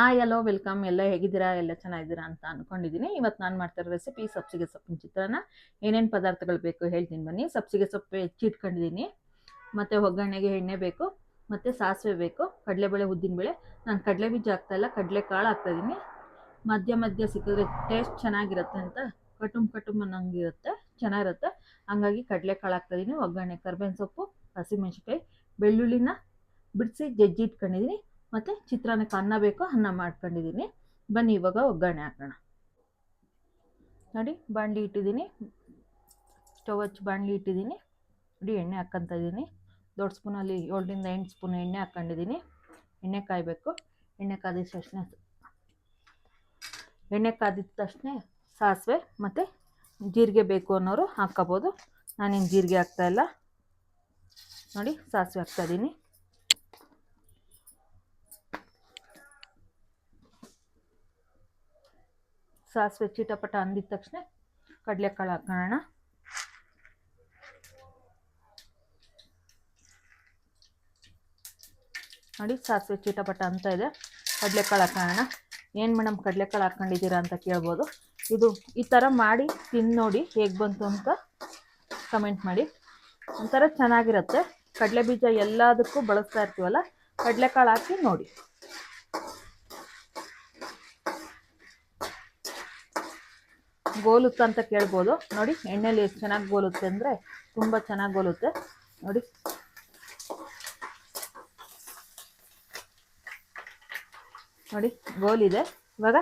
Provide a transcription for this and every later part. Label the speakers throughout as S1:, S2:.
S1: Hi hello welcome. ಎಲ್ಲ ಹೇಗಿದ್ದೀರಾ? ಎಲ್ಲ ಚೆನ್ನಾಗಿದ್ದೀರಾ ಅಂತ ಅಂದ್ಕೊಂಡಿದ್ದೀನಿ. ಇವತ್ತು ನಾನು ಮಾಡ್ತಿರೋ ರೆಸಿಪಿ ಸಬ್ಸಿಗೆ ಸೊಪ್ಪಿನ ಚಿತ್ರಾನ್ನ. ಏನೇನು ಪದಾರ್ಥಗಳು ಬೇಕು ಹೇಳ್ತೀನಿ ಬನ್ನಿ. ಸಬ್ಸಿಗೆ ಸೊಪ್ಪು ಹೆಚ್ಚಿಟ್ಕೊಂಡಿದ್ದೀನಿ, ಮತ್ತು ಒಗ್ಗರಣೆಗೆ ಎಣ್ಣೆ ಬೇಕು, ಮತ್ತು ಸಾಸಿವೆ ಬೇಕು, ಕಡಲೆಬೇಳೆ ಉದ್ದಿನಬೇಳೆ. ನಾನು ಕಡಲೆ ಬೀಜ ಹಾಕ್ತಾಯಿಲ್ಲ, ಕಡಲೆ ಕಾಳು ಹಾಕ್ತಾಯಿದ್ದೀನಿ. ಮಧ್ಯ ಮಧ್ಯ ಸಿಕ್ಕಿದ್ರೆ ಟೇಸ್ಟ್ ಚೆನ್ನಾಗಿರುತ್ತೆ ಅಂತ, ಕಟುಮ್ ಅನ್ನಂಗಿರುತ್ತೆ, ಚೆನ್ನಾಗಿರುತ್ತೆ. ಹಂಗಾಗಿ ಕಡಲೆ ಕಾಳು ಹಾಕ್ತಾಯಿದ್ದೀನಿ. ಒಗ್ಗರಣೆ ಕರ್ಬೇವಿನ ಸೊಪ್ಪು, ಹಸಿಮೆಣ್ಸಿನ್ಕಾಯಿ, ಬೆಳ್ಳುಳ್ಳಿನ ಬಿಡಿಸಿ ಜಜ್ಜಿ ಇಟ್ಕೊಂಡಿದ್ದೀನಿ. ಮತ್ತು ಚಿತ್ರಾನ್ನಕ್ಕೆ ಅನ್ನ ಬೇಕು, ಅನ್ನ ಮಾಡ್ಕೊಂಡಿದ್ದೀನಿ. ಬನ್ನಿ ಇವಾಗ ಒಗ್ಗರಣೆ ಹಾಕೋಣ. ನೋಡಿ, ಬಾಣಲಿ ಇಟ್ಟಿದ್ದೀನಿ, ಸ್ಟವ್ ಹಚ್ಚಿ ಬಾಣಲಿ ಇಟ್ಟಿದ್ದೀನಿ. ನೋಡಿ, ಎಣ್ಣೆ ಹಾಕ್ಕೊತಾ ಇದ್ದೀನಿ. ದೊಡ್ಡ ಸ್ಪೂನಲ್ಲಿ 7ರಿಂದ 8 ಸ್ಪೂನ್ ಎಣ್ಣೆ ಹಾಕ್ಕೊಂಡಿದ್ದೀನಿ. ಎಣ್ಣೆ ಕಾಯಬೇಕು. ಎಣ್ಣೆ ಕಾದಿದ ತಕ್ಷಣ ಸಾಸಿವೆ ಮತ್ತು ಜೀರಿಗೆ ಬೇಕು ಅನ್ನೋರು ಹಾಕ್ಕೋಬೋದು. ನಾನೇನು ಜೀರಿಗೆ ಹಾಕ್ತಾಯಿಲ್ಲ. ನೋಡಿ, ಸಾಸಿವೆ ಹಾಕ್ತಾಯಿದ್ದೀನಿ. ಸಾಸಿವೆ ಚಿಟಪಟ ಅಂದಿದ ತಕ್ಷಣ ಕಡಲೆಕಾಳು ಹಾಕೋಣ. ನೋಡಿ, ಸಾಸಿವೆ ಚಿಟಪಟ ಅಂತ ಇದೆ. ಕಡಲೆಕಾಳು ಹಾಕೋಣ. ಏನು ಮೇಡಮ್ ಕಡಲೆಕಾಳು ಹಾಕ್ಕೊಂಡಿದ್ದೀರಾ ಅಂತ ಕೇಳ್ಬೋದು. ಇದು ಈ ಥರ ಮಾಡಿ ತಿಂದು ನೋಡಿ, ಹೇಗೆ ಬಂತು ಅಂತ ಕಮೆಂಟ್ ಮಾಡಿ. ಒಂಥರ ಚೆನ್ನಾಗಿರುತ್ತೆ. ಕಡಲೆ ಬೀಜ ಎಲ್ಲದಕ್ಕೂ ಬಳಸ್ತಾ ಇರ್ತೀವಲ್ಲ, ಕಡಲೆಕಾಳು ಹಾಕಿ ನೋಡಿ. ಗೋಲುತ್ತೆ ಅಂತ ಕೇಳ್ಬೋದು. ನೋಡಿ, ಎಣ್ಣೆಲಿ ಎಷ್ಟು ಚೆನ್ನಾಗಿ ಗೋಲುತ್ತೆ ಅಂದರೆ ತುಂಬ ಚೆನ್ನಾಗಿ ಗೋಲುತ್ತೆ. ನೋಡಿ, ನೋಡಿ ಗೋಲಿದೆ. ಇವಾಗ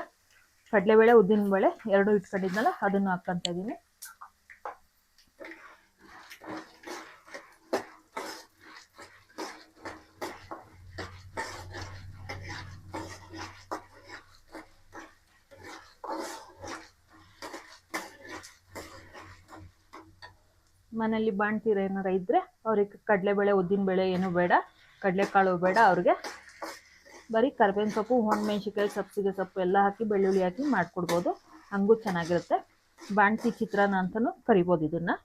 S1: ಕಡಲೆಬೇಳೆ ಉದ್ದಿನಬೇಳೆ ಎರಡೂ ಇಟ್ಕೊಂಡಿದ್ನಲ್ಲ, ಅದನ್ನು ಹಾಕ್ಕೊತಾ ಇದ್ದೀನಿ. ಮನೇಲಿ ಬಾಣ್ತೀರ ಏನಾರ ಇದ್ದರೆ ಅವ್ರಿಗೆ ಕಡಲೆಬೇಳೆ ಉದ್ದಿನಬೇಳೆ ಏನೂ ಬೇಡ, ಕಡಲೆಕಾಳು ಬೇಡ ಅವ್ರಿಗೆ. ಬರೀ ಕರ್ಬೇವಿನ ಸೊಪ್ಪು, ಒಣಮೆಣ್ಸಿನ್ಕಾಯಿ, ಸಬ್ಸಿಗೆ ಸೊಪ್ಪು ಎಲ್ಲ ಹಾಕಿ ಬೆಳ್ಳುಳ್ಳಿ ಹಾಕಿ ಮಾಡಿಕೊಡ್ಬೋದು. ಹಂಗೂ ಚೆನ್ನಾಗಿರುತ್ತೆ. ಬಾಣ್ತಿ ಚಿತ್ರಾನ್ನ ಅಂತಲೂ ಕರಿಬೋದು ಇದನ್ನು.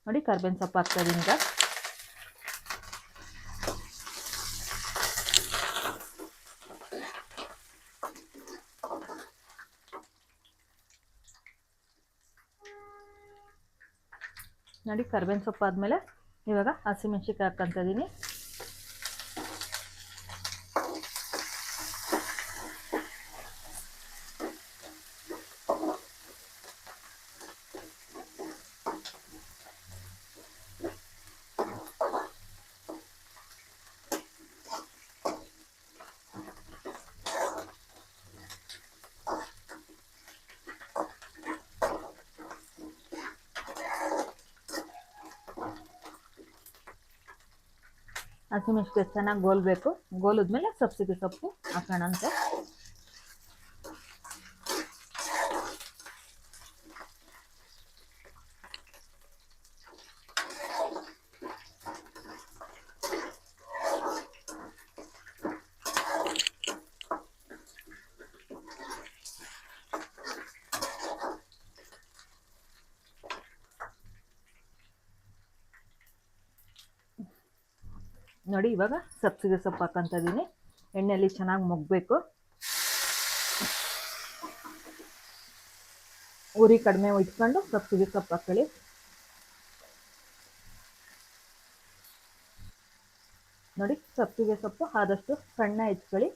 S1: ನೋಡಿ, ಕರ್ಬೇವಿನ ಸೊಪ್ಪು ಹಾಕ್ತಾಯಿದ್ದೀನಿ. ಈಗ ನೋಡಿ, ಕರ್ಬೇವಿನ ಸೊಪ್ಪು ಆದಮೇಲೆ ಇವಾಗ ಹಸಿಮೆಣ್ಸಿನ್ಕಾಯಿ ಹಾಕ್ಕೊತಾ ಇದ್ದೀನಿ. ಹಸಿಮೆಣ್ಸಿನ್ಕಾಯಿ ಚೆನ್ನಾಗಿ ಗೋಲ್ಬೇಕು. ಗೋಲಿದ್ಮೇಲೆ ಸಬ್ಸಿಗೆ ಸೊಪ್ಪು ಹಾಕೋಣಂತೆ. ನೋಡಿ, ಇವಾಗ ಸಬ್ಸಿಗೆ ಸೊಪ್ಪು ಹಾಕ್ಕೊತಾ ಇದ್ದೀನಿ. ಎಣ್ಣೆಯಲ್ಲಿ ಚೆನ್ನಾಗಿ ಮೊಗ್ಬೇಕು. ಉರಿ ಕಡಿಮೆ ಇಟ್ಕೊಂಡು ಸಬ್ಸಿಗೆ ಸೊಪ್ಪು ಹಾಕೊಳ್ಳಿ. ನೋಡಿ, ಸಬ್ಸಿಗೆ ಸೊಪ್ಪು ಆದಷ್ಟು ಸಣ್ಣ ಹೆಚ್ಕೊಳ್ಳಿ.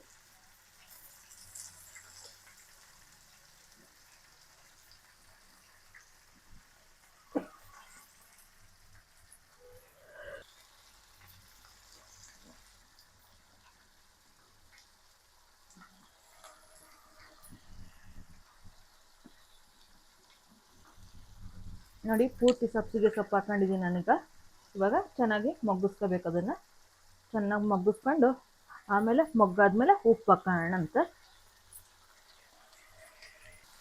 S1: ನೋಡಿ, ಪೂರ್ತಿ ಸಬ್ಸಿಗೆ ಸೊಪ್ಪು ಹಾಕೊಂಡಿದ್ದೀನಿ ನಾನೀಗ. ಇವಾಗ ಚೆನ್ನಾಗಿ ಮೊಗ್ಗಿಸ್ಕೋಬೇಕು. ಅದನ್ನು ಚೆನ್ನಾಗಿ ಮೊಗ್ಗಿಸ್ಕೊಂಡು ಆಮೇಲೆ ಮೊಗ್ಗಾದ್ಮೇಲೆ ಉಪ್ಪು ಹಾಕೋಣ ಅಂತ.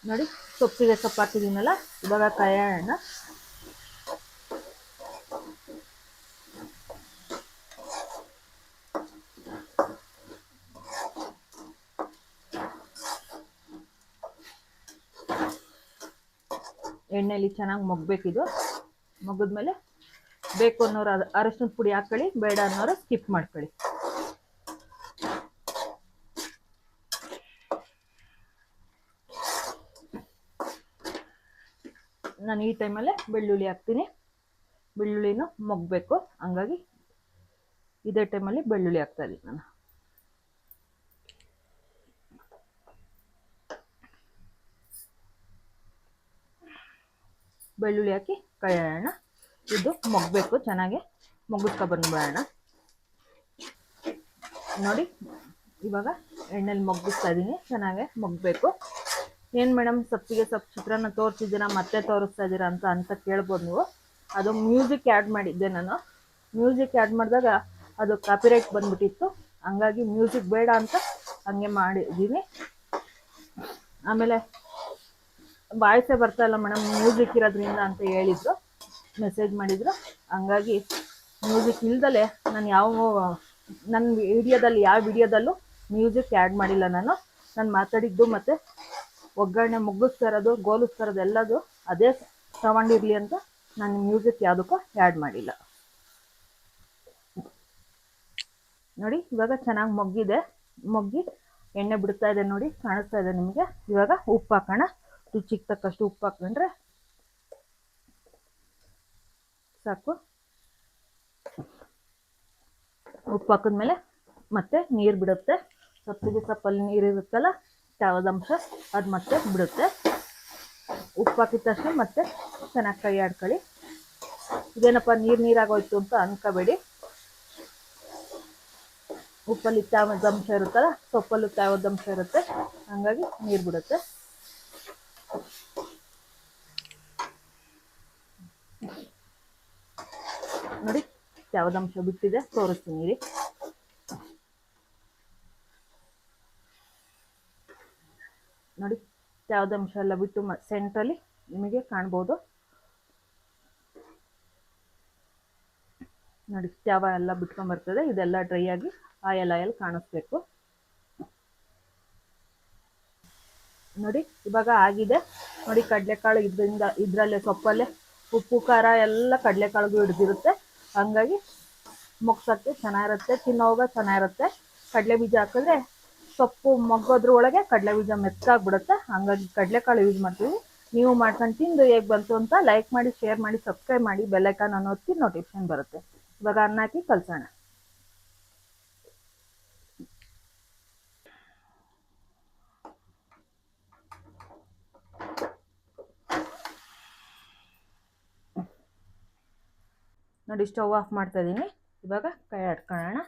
S1: ನೋಡಿ, ಸಬ್ಸಿಗೆ ಸೊಪ್ಪು ಹಾಕಿದ್ದೀನಲ್ಲ, ಇವಾಗ ಕಾಯೋಣ. ಎಣ್ಣೆಯಲ್ಲಿ ಚೆನ್ನಾಗಿ ಮೊಗ್ಬೇಕಿದು. ಮೊಗ್ಗಿದ್ಮೇಲೆ ಬೇಕು ಅನ್ನೋರು ಅರಶಿನದ ಪುಡಿ ಹಾಕ್ಕೊಳ್ಳಿ, ಬೇಡ ಅನ್ನೋರು ಸ್ಕಿಪ್ ಮಾಡ್ಕೊಳ್ಳಿ. ನಾನು ಈ ಟೈಮಲ್ಲೇ ಬೆಳ್ಳುಳ್ಳಿ ಹಾಕ್ತೀನಿ. ಬೆಳ್ಳುಳ್ಳಿನೂ ಮೊಗ್ಬೇಕು, ಹಂಗಾಗಿ ಇದೇ ಟೈಮಲ್ಲಿ ಬೆಳ್ಳುಳ್ಳಿ ಹಾಕ್ತಾ ಇದ್ದೀನಿ ನಾನು. ಬೆಳ್ಳುಳ್ಳಿ ಹಾಕಿ ಕೈಯಾಡೋಣ. ಇದು ಮೊಗ್ಬೇಕು, ಚೆನ್ನಾಗಿ ಮೊಗ್ಗಿಸ್ಕೊ ಬಂದ್ಬಿಡೋಣ. ನೋಡಿ ಇವಾಗ ಎಣ್ಣೆಲಿ ಮೊಗ್ಗಿಸ್ತಾ ಇದ್ದೀನಿ, ಚೆನ್ನಾಗೆ ಮೊಗ್ಬೇಕು. ಏನು ಮೇಡಮ್ ಸೊಪ್ಪಿಗೆ ಸೊಪ್ಪು ಚಿತ್ರಾನ್ನ ತೋರಿಸಿದ್ದೀರಾ ಮತ್ತೆ ತೋರಿಸ್ತಾ ಇದ್ದೀರಾ ಅಂತ ಕೇಳ್ಬೋದು ನೀವು. ಅದು ಮ್ಯೂಸಿಕ್ ಆ್ಯಡ್ ಮಾಡಿದ್ದೆ ನಾನು. ಮ್ಯೂಸಿಕ್ ಆ್ಯಡ್ ಮಾಡಿದಾಗ ಅದು ಕಾಪಿರೈಟ್ ಬಂದ್ಬಿಟ್ಟಿತ್ತು, ಹಂಗಾಗಿ ಮ್ಯೂಸಿಕ್ ಬೇಡ ಅಂತ ಹಂಗೆ ಮಾಡಿದ್ದೀನಿ. ಆಮೇಲೆ ವಾಯ್ಸೇ ಬರ್ತಾಯಿಲ್ಲ ಮೇಡಮ್ ಮ್ಯೂಸಿಕ್ ಇರೋದ್ರಿಂದ ಅಂತ ಹೇಳಿದ್ರು, ಮೆಸೇಜ್ ಮಾಡಿದ್ರು. ಹಂಗಾಗಿ ಮ್ಯೂಸಿಕ್ ಇಲ್ದಲೆ ನಾನು ನನ್ನ ವಿಡಿಯೋದಲ್ಲಿ ಯಾವ ವಿಡಿಯೋದಲ್ಲೂ ಮ್ಯೂಸಿಕ್ ಆ್ಯಡ್ ಮಾಡಿಲ್ಲ. ನಾನು ಮಾತಾಡಿದ್ದು ಮತ್ತು ಒಗ್ಗರಣೆ ಮುಗ್ಗಿಸ್ತಾ ಇರೋದು ಗೋಲಿಸ್ತಾ ಇರೋದು ಎಲ್ಲದು ಅದೇ ತಗೊಂಡಿರಲಿ ಅಂತ ನಾನು ಮ್ಯೂಸಿಕ್ ಯಾವುದಕ್ಕೂ ಆ್ಯಡ್ ಮಾಡಿಲ್ಲ. ನೋಡಿ ಇವಾಗ ಚೆನ್ನಾಗಿ ಮೊಗ್ಗಿ ಎಣ್ಣೆ ಬಿಡ್ತಾ ಇದೆ ನೋಡಿ, ಕಾಣಿಸ್ತಾ ಇದೆ ನಿಮಗೆ. ಇವಾಗ ಉಪ್ಪು ಹಾಕೋಣ. ರುಚಿಗೆ ತಕ್ಕಷ್ಟು ಉಪ್ಪು ಹಾಕೊಂಡ್ರೆ ಸಾಕು. ಉಪ್ಪು ಹಾಕಿದ್ಮೇಲೆ ಮತ್ತೆ ನೀರು ಬಿಡುತ್ತೆ. ಸೊಪ್ಪಿಗೆ ಸೊಪ್ಪಲ್ಲಿ ನೀರು ಇರುತ್ತಲ್ಲ, ತೇವಾಂಶ ಅದು ಮತ್ತೆ ಬಿಡುತ್ತೆ. ಉಪ್ಪು ಹಾಕಿದ ತಕ್ಷಣ ಮತ್ತೆ ಚೆನ್ನಾಗಿ ಕೈ ಆಡ್ಕೊಳ್ಳಿ. ಇದೇನಪ್ಪ ನೀರಾಗೋಯ್ತು ಅಂತ ಅನ್ಕೋಬೇಡಿ. ಉಪ್ಪಲ್ಲಿ ತೇವಾಂಶ ಇರುತ್ತಲ್ಲ, ಸೊಪ್ಪಲ್ಲೂ ತೇವಾಂಶ ಇರುತ್ತೆ, ಹಂಗಾಗಿ ನೀರು ಬಿಡುತ್ತೆ. ನೋಡಿ ತೇವಾಂಶ ಬಿಟ್ಟಿದೆ, ತೋರಿಸ್ತೀನಿ ರೀ. ನೋಡಿ ತೇವಾಂಶ ಎಲ್ಲ ಬಿಟ್ಟು ಸೆಂಟ್ರಲ್ಲಿ ನಿಮಗೆ ಕಾಣ್ಬೋದು. ನೋಡಿ ತೇವ ಎಲ್ಲ ಬಿಟ್ಕೊಂಡ್ಬರ್ತದೆ. ಇದೆಲ್ಲ ಡ್ರೈ ಆಗಿ ಆಯಲ್ ಕಾಣಿಸ್ಬೇಕು. ನೋಡಿ ಇವಾಗ ಆಗಿದೆ. ನೋಡಿ ಕಡಲೆಕಾಳು ಇದರಲ್ಲೇ ಸೊಪ್ಪಲ್ಲೇ ಉಪ್ಪು ಖಾರ ಎಲ್ಲ ಕಡಲೆಕಾಳಿಗೂ ಹಿಡಿದಿರುತ್ತೆ, ಹಂಗಾಗಿ ಮೊಗ್ಸೋಕ್ಕೆ ಚೆನ್ನಾಗಿರುತ್ತೆ, ತಿನ್ನೋವಾಗ ಚೆನ್ನಾಗಿರುತ್ತೆ. ಕಡಲೆ ಬೀಜ ಹಾಕಿದ್ರೆ ಸೊಪ್ಪು ಮೊಗ್ಗೋದ್ರ ಒಳಗೆ ಕಡಲೆ ಬೀಜ ಮೆತ್ತಾಗ್ಬಿಡುತ್ತೆ, ಹಂಗಾಗಿ ಕಡಲೆಕಾಳು ಯೂಸ್ ಮಾಡ್ತೀವಿ. ನೀವು ಮಾಡ್ಕೊಂಡು ತಿಂದು ಹೇಗೆ ಬಂತು ಅಂತ ಲೈಕ್ ಮಾಡಿ, ಶೇರ್ ಮಾಡಿ, ಸಬ್ಸ್ಕ್ರೈಬ್ ಮಾಡಿ, ಬೆಲ್ ಐಕಾನ್ ಅನ್ನು ಒತ್ತಿ ನೋಟಿಫಿಕೇಶನ್ ಬರುತ್ತೆ. ಇವಾಗ ಅನ್ನ ಹಾಕಿ ಕಲಸೋಣ. ನೋಡಿ ಸ್ಟವ್ ಆಫ್ ಮಾಡ್ತಾ ಇದ್ದೀನಿ. ಇವಾಗ ಕೈ ಆಡ್ಕೊಳ್ಳೋಣ.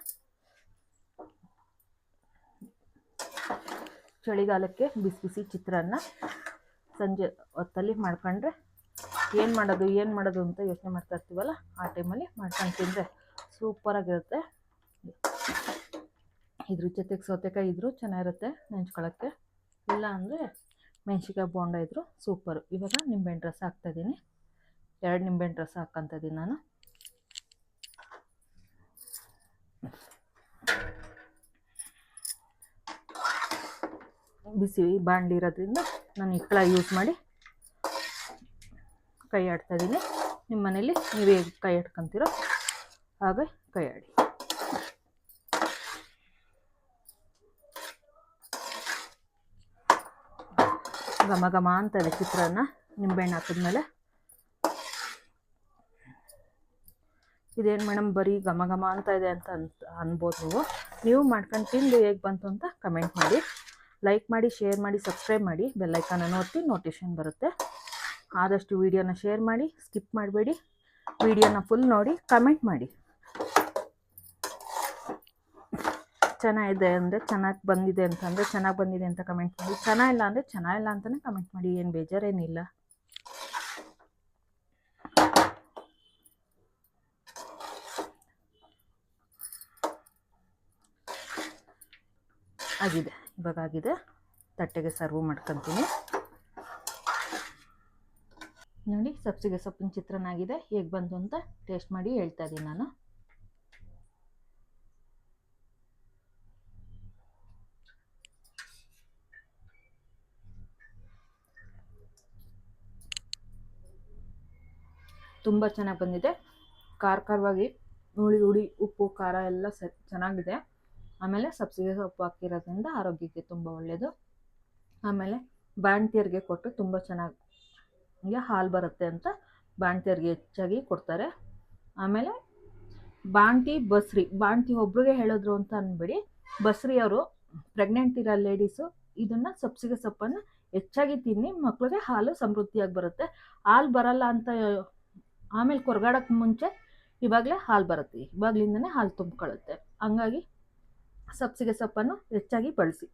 S1: ಚಳಿಗಾಲಕ್ಕೆ ಬಿಸಿ ಬಿಸಿ ಚಿತ್ರಾನ್ನ ಸಂಜೆ ಹೊತ್ತಲ್ಲಿ ಮಾಡ್ಕೊಂಡ್ರೆ ಏನು ಮಾಡೋದು ಅಂತ ಯೋಚನೆ ಮಾಡ್ತಾ ಇರ್ತೀವಲ್ಲ, ಆ ಟೈಮಲ್ಲಿ ಮಾಡ್ಕೊಂಡು ತಿಂದರೆ ಸೂಪರಾಗಿರುತ್ತೆ. ಇದ್ರ ಜೊತೆಗೆ ಸೌತೆಕಾಯಿ ಇದ್ರೂ ಚೆನ್ನಾಗಿರುತ್ತೆ ನೆಂಚ್ಕೊಳ್ಳೋಕ್ಕೆ, ಇಲ್ಲ ಅಂದರೆ ಮೆಣಸಿನ್ಕಾಯಿ ಬೋಂಡ ಇದ್ದರೂ ಸೂಪರು. ಇವಾಗ ನಿಂಬೆಹಣ್ಣು ರಸ ಹಾಕ್ತಾಯಿದ್ದೀನಿ. 2 ನಿಂಬೆಹಣ್ಣು ರಸ ಹಾಕ್ಕೊತಿದ್ದೀನಿ ನಾನು. ಬಿಸಿ ಬಾಣಲಿ ಇರೋದ್ರಿಂದ ನಾನು ಇಕ್ಕಳ ಯೂಸ್ ಮಾಡಿ ಕೈ ಆಡ್ತಾಯಿದ್ದೀನಿ. ನಿಮ್ಮ ಮನೇಲಿ ನೀವು ಹೇಗೆ ಕೈ ಆಡ್ಕೊತೀರೋ ಹಾಗೆ ಕೈ ಆಡಿ. ಘಮ ಘಮ ಅಂತ ಇದೆ ಚಿತ್ರಾನ್ನ ನಿಂಬೆಹಣ್ಣು ಹಾಕಿದ್ಮೇಲೆ. ಇದೇನು ಮೇಡಮ್ ಬರೀ ಘಮ ಘಮ ಅಂತ ಇದೆ ಅಂತ ಅನ್ಬೋದು ನೀವು ಮಾಡ್ಕೊಂಡು ತಿಂದು ಹೇಗೆ ಬಂತು ಅಂತ ಕಮೆಂಟ್ ಮಾಡಿ, ಲೈಕ್ ಮಾಡಿ, ಶೇರ್ ಮಾಡಿ, ಸಬ್ಸ್ಕ್ರೈಬ್ ಮಾಡಿ, ಬೆಲ್ ಐಕಾನನ್ನು ಒತ್ತಿ ನೋಟಿಫಿಕೇಶನ್ ಬರುತ್ತೆ. ಆದಷ್ಟು ವಿಡಿಯೋನ ಶೇರ್ ಮಾಡಿ, ಸ್ಕಿಪ್ ಮಾಡಬೇಡಿ. ವಿಡಿಯೋನ ಫುಲ್ ನೋಡಿ ಕಮೆಂಟ್ ಮಾಡಿ. ಚೆನ್ನಾಗಿದೆ ಅಂದರೆ ಚೆನ್ನಾಗಿ ಬಂದಿದೆ ಅಂತಂದರೆ ಚೆನ್ನಾಗಿ ಬಂದಿದೆ ಅಂತ ಕಮೆಂಟ್ ಮಾಡಿ, ಚೆನ್ನಾಗಿಲ್ಲ ಅಂದರೆ ಚೆನ್ನಾಗಿಲ್ಲ ಅಂತಲೇ ಕಮೆಂಟ್ ಮಾಡಿ, ಏನು ಬೇಜಾರೇನಿಲ್ಲ. ಆಗಿದೆ, ಇವಾಗ ಆಗಿದೆ. ತಟ್ಟೆಗೆ ಸರ್ವ್ ಮಾಡ್ಕೊತೀನಿ. ನೋಡಿ ಸಬ್ಸಿಗೆ ಸೊಪ್ಪಿನ ಚಿತ್ರಾನ್ನ ಆಗಿದೆ. ಹೇಗೆ ಬಂತು ಅಂತ ಟೇಸ್ಟ್ ಮಾಡಿ ಹೇಳ್ತಾ ಇದ್ದೀನಿ ನಾನು. ತುಂಬ ಚೆನ್ನಾಗಿ ಬಂದಿದೆ. ಖಾರವಾಗಿ ಹುಳಿ ಉಪ್ಪು ಖಾರ ಎಲ್ಲ ಚೆನ್ನಾಗಿದೆ. ಆಮೇಲೆ ಸಬ್ಸಿಗೆ ಸೊಪ್ಪು ಹಾಕಿರೋದ್ರಿಂದ ಆರೋಗ್ಯಕ್ಕೆ ತುಂಬ ಒಳ್ಳೆಯದು. ಆಮೇಲೆ ಬಾಣಂತಿಯರಿಗೆ ಕೊಟ್ಟು ತುಂಬ ಚೆನ್ನಾಗಿ ಹಾಲು ಬರುತ್ತೆ ಅಂತ ಬಾಣ್ತಿಯರಿಗೆ ಹೆಚ್ಚಾಗಿ ಕೊಡ್ತಾರೆ. ಆಮೇಲೆ ಬಾಣ್ತಿ ಬಸ್ರಿ, ಬಾಣ್ತಿ ಒಬ್ರಿಗೆ ಹೇಳಿದ್ರು ಅಂತ ಅನ್ಬೇಡಿ, ಬಸ್ರಿಯವರು ಪ್ರೆಗ್ನೆಂಟ್ ಇರೋ ಲೇಡೀಸು ಇದನ್ನು ಸಬ್ಸಿಗೆ ಸೊಪ್ಪನ್ನು ಹೆಚ್ಚಾಗಿ ತಿನ್ನಿ, ಮಕ್ಳಿಗೆ ಹಾಲು ಸಮೃದ್ಧಿಯಾಗಿ ಬರುತ್ತೆ. ಹಾಲು ಬರಲ್ಲ ಅಂತ ಆಮೇಲೆ ಕೊರಗಾಡೋಕ್ಕೆ ಮುಂಚೆ ಇವಾಗಲೇ ಹಾಲು ಬರುತ್ತೆ, ಇವಾಗಲಿಂದನೇ ಹಾಲು ತುಂಬ್ಕೊಳ್ಳುತ್ತೆ. ಹಂಗಾಗಿ ಸಬ್ಸಿಗೆ ಸೊಪ್ಪನ್ನು ಹೆಚ್ಚಾಗಿ ಬಳಸಿ.